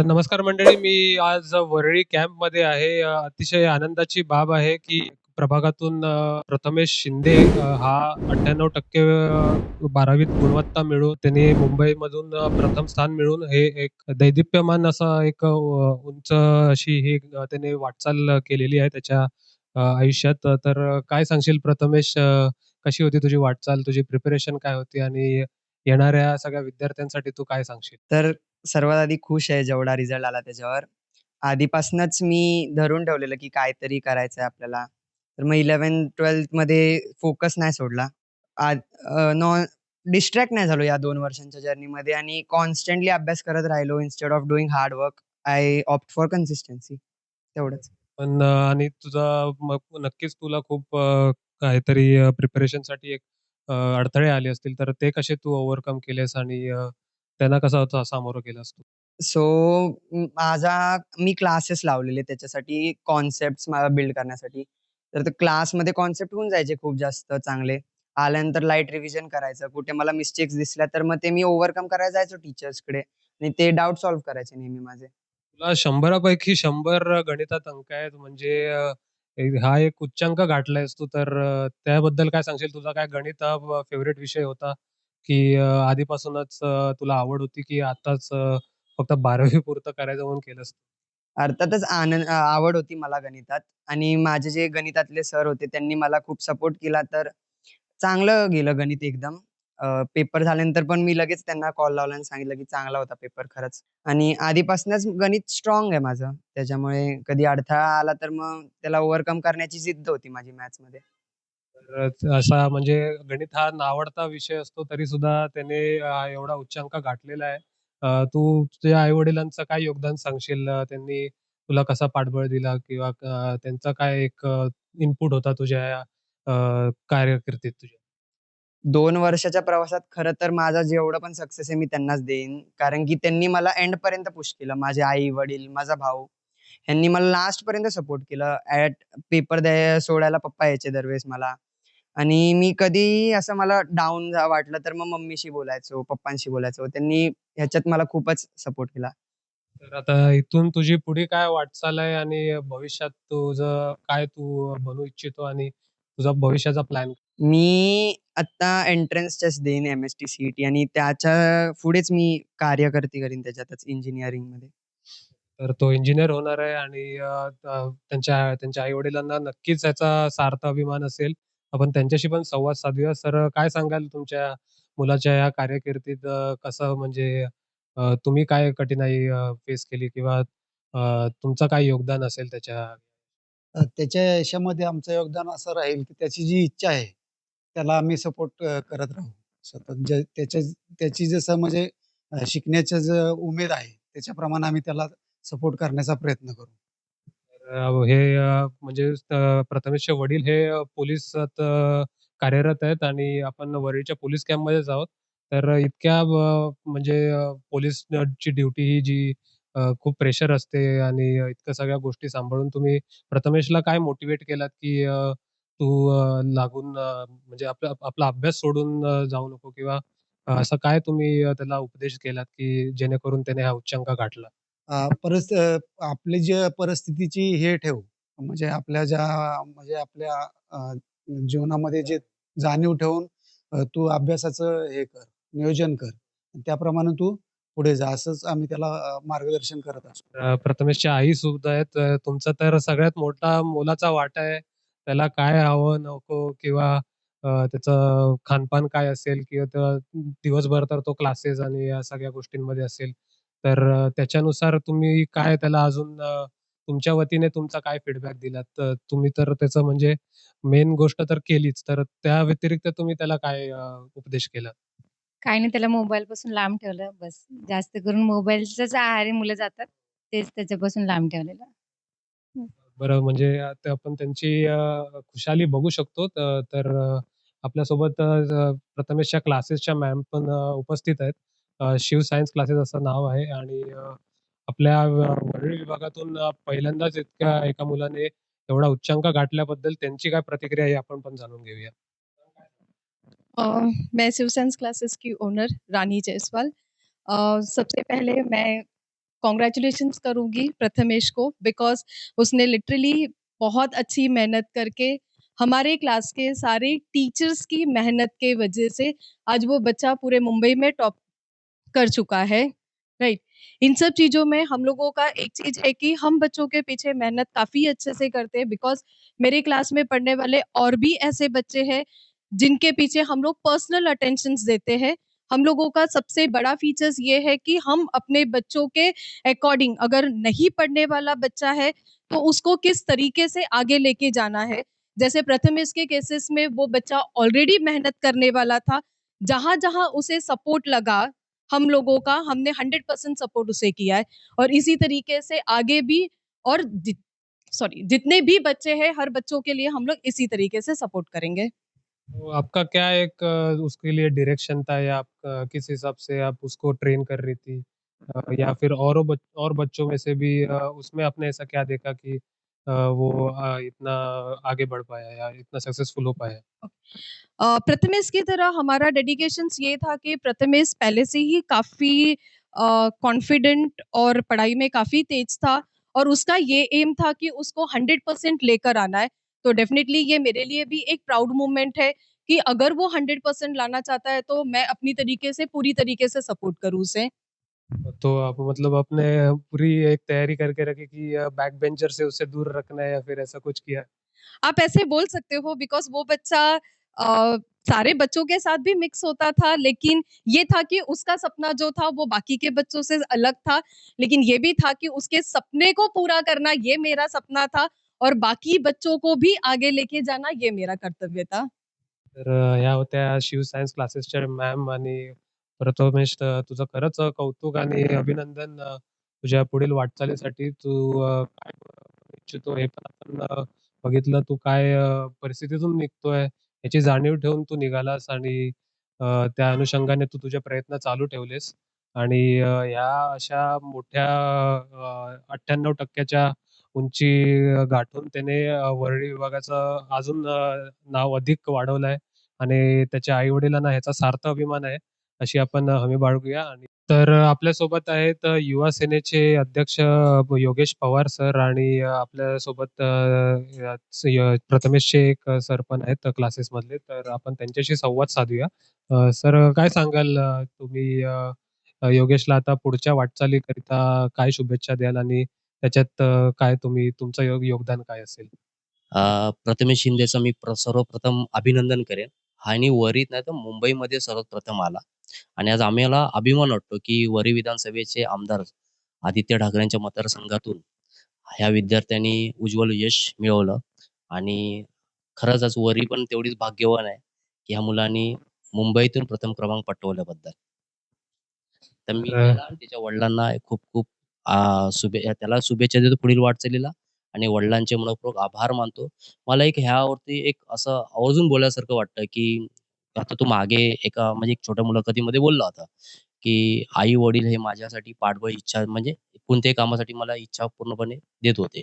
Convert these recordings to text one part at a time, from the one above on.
नमस्कार मंडळी. मी आज वरळी कॅम्पमध्ये आहे. अतिशय आनंदाची बाब आहे, की प्रभागातून प्रथमेश शिंदे हा 98% 12वीत गुणवत्ता मिळवून त्यांनी मुंबईमधून प्रथम स्थान मिळवून हे एक दैदिप्यमान असा एक उंच अशी ही त्याने वाटचाल केलेली आहे त्याच्या आयुष्यात. तर काय सांगशील प्रथमेश, कशी होती तुझी वाटचाल? तुझी प्रिपरेशन काय होती? आणि येणाऱ्या सगळ्या विद्यार्थ्यांसाठी तू काय सांगशील? तर सर्वात आधी खुश आहे जेवढा रिझल्ट आला त्याच्यावर. आधीपासूनच मी धरून ठेवलेलं, की काहीतरी करायचंय आपल्याला. तर मग 11th-12th मध्ये फोकस नाही सोडला. आज नॉन डिस्ट्रॅक्ट नाही झालो या 2 वर्षांच्या जर्नीमध्ये आणि कॉन्स्टंटली अभ्यास करत राहिलो. Instead of doing hard work, I opt for consistency तेवढंच. पण आणि तुझा मग नक्कीच तुला खूप काहीतरी प्रिपरेशनसाठी एक अडथळे आले असतील, तर ते कसे तू ओव्हरकम केलेस आणि त्यांना कसं सामोरं गेलास तू? सो मी क्लासेस लावलेले त्याच्यासाठी कॉन्सेप्ट्स मला बिल्ड करण्यासाठी. तर ते क्लासमध्ये कॉन्सेप्ट होऊन जायचे खूप जास्त चांगले. आल्यानंतर लाईट रिव्हिजन करायचं. कुठे मला मिस्टेक्स दिसल्या तर मग ते मी ओव्हरकम करायला जायचो टीचर्सकडे आणि ते डाउट सॉल्व्ह करायचे नेहमी माझे. तुला 100 पैकी 100 गणितात अंक आहेत म्हणजे हा एक उच्चांक गाठलायस तू. तर त्याबद्दल काय सांगशील? तुझा काय गणित हा फेव्हरेट विषय होता, की आधीपासूनच तुला आवड होती, की आताच फक्त 12वी पुरतं करायचं म्हणून केलंस? अर्थातच आवड होती मला गणितात आणि माझे जे गणितातले सर होते त्यांनी मला खूप सपोर्ट केला. तर चांगलं गेलं गणित एकदम. पेपर झाल्यानंतर पण मी लगेच त्यांना कॉल लावला आणि सांगितलं, की चांगला होता पेपर खरंच. आणि आधीपासूनच गणित स्ट्राँग आहे माझं. त्याच्यामुळे कधी अडथळा आला तर मग त्याला ओव्हरकम करण्याची जिद्द होती माझी मॅथ्समध्ये. तर असा म्हणजे गणित हा नावडता विषय असतो तरी सुद्धा त्याने एवढा उच्चांक गाठलेला आहे. तू तुझ्या आई-वडिलांचं काय योगदान सांगशील? त्यांनी तुला कसा पाठबळ दिला किंवा त्यांचा काय एक इनपुट होता तुझ्या या कारकिर्दीत तुझ्या? 2 वर्षाच्या प्रवासात खरं तर माझा जेवढं पण सक्सेस आहे मी त्यांनाच देईन. कारण की त्यांनी मला एंडपर्यंत पुश केलं. माझे आई-वडील, माझा भाऊ ह्यांनी मला लास्टपर्यंत सपोर्ट केलं. पेपर सोडायला पप्पा यायचे दरवेळेस मला. आणि मी कधीही असं मला डाउन वाटलं तर मग मम्मीशी बोलायचो, पप्पांशी बोलायचो. त्यांनी ह्याच्यात मला खूपच सपोर्ट केला. तर आता इथून तुझी पुढे काय वाटचाल आहे आणि भविष्यात तुझं काय तू बनू इच्छितो आणि तुझा भविष्याचा प्लॅन? मी आत्ता एंट्रन्स टेस्ट देईन एम-एस-टी, सी-ई-टी आणि त्याच्या पुढेच मी कार्यकर्ती करीन त्याच्यातच इंजिनिअरिंगमध्ये. तर तो इंजिनिअर होणार आहे आणि त्यांच्या त्यांच्या आई-वडिलांना नक्कीच याचा सार्थ अभिमान असेल. आपण त्यांच्याशी पण संवाद साधूया. सर, काय सांगाल तुमच्या मुलाच्या या कार्यकिर्दीत कसं म्हणजे तुम्ही काय कठीणाई फेस केली किंवा तुमचं काय योगदान असेल त्याच्या? त्याच्या यशामध्ये आमचं योगदान असं राहील, की त्याची जी इच्छा आहे, त्याला आम्ही सपोर्ट करत राहू. सतत त्याची जसं म्हणजे शिकण्याचं उमेद आहे, त्याच्याप्रमाणे आम्ही त्याला सपोर्ट करण्याचा प्रयत्न करू. हे म्हणजे प्रथमेशचे वडील हे पोलिसात कार्यरत आहेत आणि आपण वरळीच्या पोलीस कॅम्पमध्येच आहोत. तर इतक्या म्हणजे पोलिसची ड्युटी ही जी खूप प्रेशर असते आणि इतक्या सगळ्या गोष्टी सांभाळून तुम्ही प्रथमेशला काय मोटिव्हेट केलात, की तू लागून म्हणजे आपला आपला अभ्यास सोडून जाऊ नको किंवा असं काय तुम्ही त्याला उपदेश केलात, की जेणेकरून त्याने हा उच्चांक गाठला? आपली जी परिस्थितीची हे ठेव, म्हणजे म्हणजे आपल्या जीवनामध्ये जे जाणीव ठेवून तू अभ्यासाचं हे कर, नियोजन कर. त्याप्रमाणे तू पुढे जा, असंच आम्ही त्याला मार्गदर्शन करत असतो. प्रथमेशच्या आईसुद्धा आहेत. तुमचा तर सगळ्यात मोठा मोलाचा वाटा आहे. त्याला काय हवं, नको किंवा त्याचं खानपान काय असेल किंवा दिवसभर तर तो क्लासेस आणि या सगळ्या गोष्टींमध्ये असेल. तर त्याच्यानुसार तुम्ही काय त्याला अजून तुमच्या वतीने तुमचा काय फीडबॅक दिलात? तर तुम्ही तर त्याचं म्हणजे मेन गोष्ट तर केलीच. तर त्या व्यतिरिक्त तुम्ही त्याला काय उपदेश केला? काही नाही त्याला मोबाईलपासून लांब ठेवलं बस. जास्त करून मोबाईलच्याच आहारी मुलं जातात. तेच त्याच्यापासून लांब ठेवलेलं. हं. बरं म्हणजे आता आपण त्यांची खुशाली बघू शकतो. तर आपल्यासोबत प्रथमेशच्या क्लासेसच्या मॅम पण उपस्थित आहेत. शिव सायन्स क्लासेस असं नाव आहे आणि आपल्या वरळी विभागातून पहिल्यांदाच इतक्या एका मुलाने एवढा उच्चांक गाठल्याबद्दल त्यांची काय प्रतिक्रिया आहे आपण पण जाणून घेऊया. अ, मैं शिव साइंस क्लासेस की ओनर रानी जायसवाल। सबसे पहले मैं कॉन्ग्रेचुलेशंस करूँगी प्रथमेश को बिकॉज़ उसने लिटरली बहुत अच्छी मेहनत करके हमारे क्लास के सारे टीचर्स की मेहनत के वजह से आज वो बच्चा पूरे मुंबई में टॉप कर चुका है, राइट? इन सब चीज़ों में हम लोगों का एक चीज़ है कि हम बच्चों के पीछे मेहनत काफ़ी अच्छे से करते हैं बिकॉज़ मेरे क्लास में पढ़ने वाले और भी ऐसे बच्चे हैं, जिनके पीछे हम लोग पर्सनल अटेंशन्स देते हैं। हम लोगों का सबसे बड़ा फीचर्स ये है कि हम अपने बच्चों के अकॉर्डिंग अगर नहीं पढ़ने वाला बच्चा है, तो उसको किस तरीके से आगे लेके जाना है। जैसे प्रथमेश के केसेस में वो बच्चा ऑलरेडी मेहनत करने वाला था, जहाँ-जहाँ उसे सपोर्ट लगा हम लोगों का, हमने 100% सपोर्ट उसे किया है और इसी तरीके से आगे भी और जितने भी बच्चे हैं, हर बच्चों के लिए हम लोग इसी तरीके से सपोर्ट करेंगे। तो आपका क्या एक उसके लिए डायरेक्शन था या आप किस हिसाब से आप उसको ट्रेन कर रही थी? या फिर और बच्चों में से भी उसमें आपने ऐसा क्या देखा कि वो इतना आगे बढ़ पाया या इतना सक्सेसफुल हो पाया? प्रथमेश की तरह हमारा डेडिकेशंस ये था कि प्रथमेश पहले से ही काफ़ी कॉन्फिडेंट और पढ़ाई में काफ़ी तेज था और उसका ये एम था कि उसको 100% लेकर आना है। तो डेफ़िनेटली ये मेरे लिए भी एक प्राउड मोमेंट है कि अगर वो 100% लाना चाहता है, तो मैं अपनी तरीके से पूरी तरीके से सपोर्ट करूँ उसे। तो आप मतलब आपने पूरी एक तैयारी करके रखी कि बैक बेंचर से उसे दूर रखना है या फिर ऐसा कुछ किया? आप ऐसे बोल सकते हो बिकॉज़ वो बच्चा सारे बच्चों के साथ भी मिक्स होता था, लेकिन ये था कि उसका सपना जो था वो बाकी के बच्चों से अलग था। लेकिन ये भी था कि उसके सपने को पूरा करना ये मेरा सपना था और बाकी बच्चों को भी आगे लेके जाना ये मेरा कर्तव्य था। तर ह्या होत्या शिव सायन्स क्लासेसच्या मॅम आणि प्रथमेश तुझं खरंच कौतुक आणि अभिनंदन तुझ्या पुढील वाटचालीसाठी. तू काय बनू इच्छितो हे पण आपण बघितलं. तू काय परिस्थितीतून निघतोय याची जाणीव ठेवून तू निघालास आणि त्या अनुषंगाने तू तुझे प्रयत्न चालू ठेवलेस आणि ह्या अशा मोठ्या 98% च्या उंची गाठून त्याने वरळी विभागाचं अजून नाव अधिक वाढवलं आहे आणि त्याच्या आई-वडिलांना ह्याचा सार्थ अभिमान आहे, अशी आपण हमी बाळगूया. आणि तर आपल्यासोबत आहेत युवा सेनेचे अध्यक्ष योगेश पवार सर आणि आपल्यासोबत प्रथमेशचे एक सर पण आहेत क्लासेसमधले. तर आपण त्यांच्याशी संवाद साधूया. सर काय सांगाल तुम्ही योगेशला आता पुढच्या वाटचालीकरिता काय शुभेच्छा द्याल आणि त्याच्यात काय तुम्ही तुमचं योगदान काय असेल? प्रथमेश शिंदेचं मी सर्वप्रथम अभिनंदन करेन. आणि वरीत नाही तर मुंबईमध्ये सर्वात प्रथम आला आणि आज आम्हाला अभिमान वाटतो, की वरी विधानसभेचे आमदार आदित्य ठाकरेंच्या मतदारसंघातून ह्या विद्यार्थ्यांनी उज्ज्वल यश मिळवलं आणि खरंच आज वरी पण तेवढीच भाग्यवान आहे, की ह्या मुलांनी मुंबईतून प्रथम क्रमांक पटकावल्याबद्दल. तर मी तर त्याला आणि त्याच्या वडिलांना खूप-खूप त्याला शुभेच्छा देतो पुढील वाटचालीला आणि वडिलांचे मनःपूर्वक आभार मानतो. मला एक ह्यावरती एक असं आवर्जून बोलण्यासारखं वाटतं, की आता तू मागे एका म्हणजे एक छोट्या मुलाखतीमध्ये बोलला होता, की आई-वडील हे माझ्यासाठी पाठबळ इच्छा म्हणजे कोणत्याही कामासाठी मला इच्छा पूर्णपणे देत होते.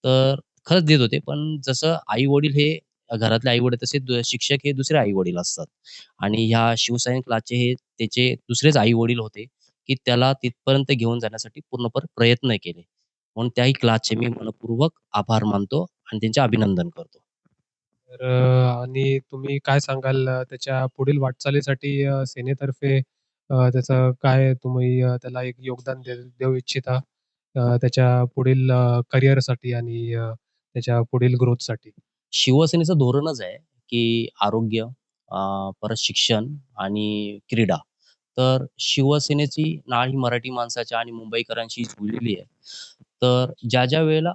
तर खरंच देत होते. पण जसं आई-वडील हे घरातले आई-वडील तसे शिक्षक हे दुसरे आई-वडील असतात आणि ह्या शिवसायन्स क्लासचे हे त्याचे दुसरेच आई-वडील होते, की त्याला तिथपर्यंत घेऊन जाण्यासाठी पूर्णपणे प्रयत्न केले. म्हणून त्याही क्लासचे मी मनःपूर्वक आभार मानतो आणि त्यांचे अभिनंदन करतो. तर आणि तुम्ही काय सांगाल त्याच्या पुढील वाटचालीसाठी सेनेतर्फे त्याचं काय तुम्ही त्याला एक योगदान देऊ इच्छिता त्याच्या पुढील करिअरसाठी आणि त्याच्या पुढील ग्रोथसाठी? शिवसेनेचं धोरणच आहे, की आरोग्य, परत शिक्षण आणि क्रीडा. तर शिवसेनेची नाळ ही मराठी माणसाच्या आणि मुंबईकरांशी जुळलेली आहे. तर ज्या वेळेला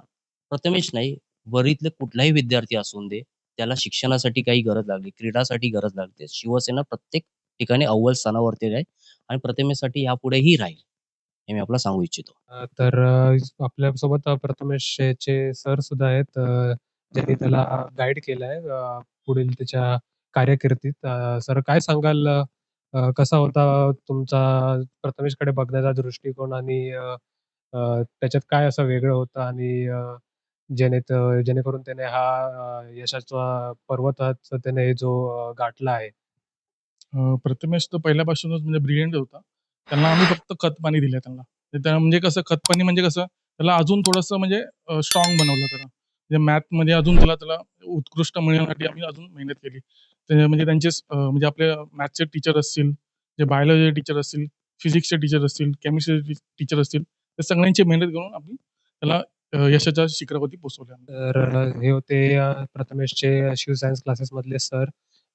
प्रथमेश नाही, वरीतले कुठलाही विद्यार्थी असून दे, त्याला शिक्षणासाठी काही गरज लागली, क्रीडासाठी गरज लागते, शिवसेना प्रत्येक ठिकाणी अव्वल स्थानावरती राहील आणि प्रथमेशसाठी यापुढेही राहील, हे मी आपल्याला सांगू इच्छितो. तर आपल्यासोबत प्रथमेशचे सर सुद्धा आहेत ज्यांनी त्याला गाईड केलंय पुढील त्याच्या कारकिर्दीत. सर काय सांगाल कसा होता तुमचा प्रथमेशकडे बघण्याचा दृष्टिकोन आणि त्याच्यात काय असं वेगळं होतं आणि जेणेकरून त्याने हा यशाचा पर्वताच त्याने जो गाठला आहे? प्रथमेश तर पहिल्यापासूनच म्हणजे ब्रिलियंट होता. त्यांना आम्ही फक्त खत-पाणी दिलं त्यांना. त्याला म्हणजे कसं खतपाणी म्हणजे कसं त्याला अजून थोडंसं म्हणजे स्ट्रॉंग बनवलं त्याला. म्हणजे मॅथमध्ये अजून त्याला उत्कृष्ट मिळवण्यासाठी आम्ही अजून मेहनत केली. म्हणजे त्यांचे म्हणजे आपले मॅथ्सचे टीचर असतील, जे बायोलॉजी टीचर असतील, फिजिक्सचे टीचर असतील, केमिस्ट्रीचे टीचर असतील, त्या सगळ्यांची मेहनत घेऊन आम्ही त्याला यशाच्या शिखरावरती पोहोचवलं. तर हे होते प्रथमेशचे शिव सायन्स क्लासेसमधले सर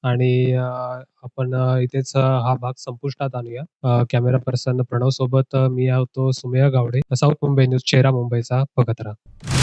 आणि आपण इथेच हा भाग संपुष्टात आणूया. कॅमेरा पर्सन प्रणव सोबत मी होतो सुमेय गावडे. साऊथ मुंबई न्यूज, चेहरा मुंबईचा बघत राहा.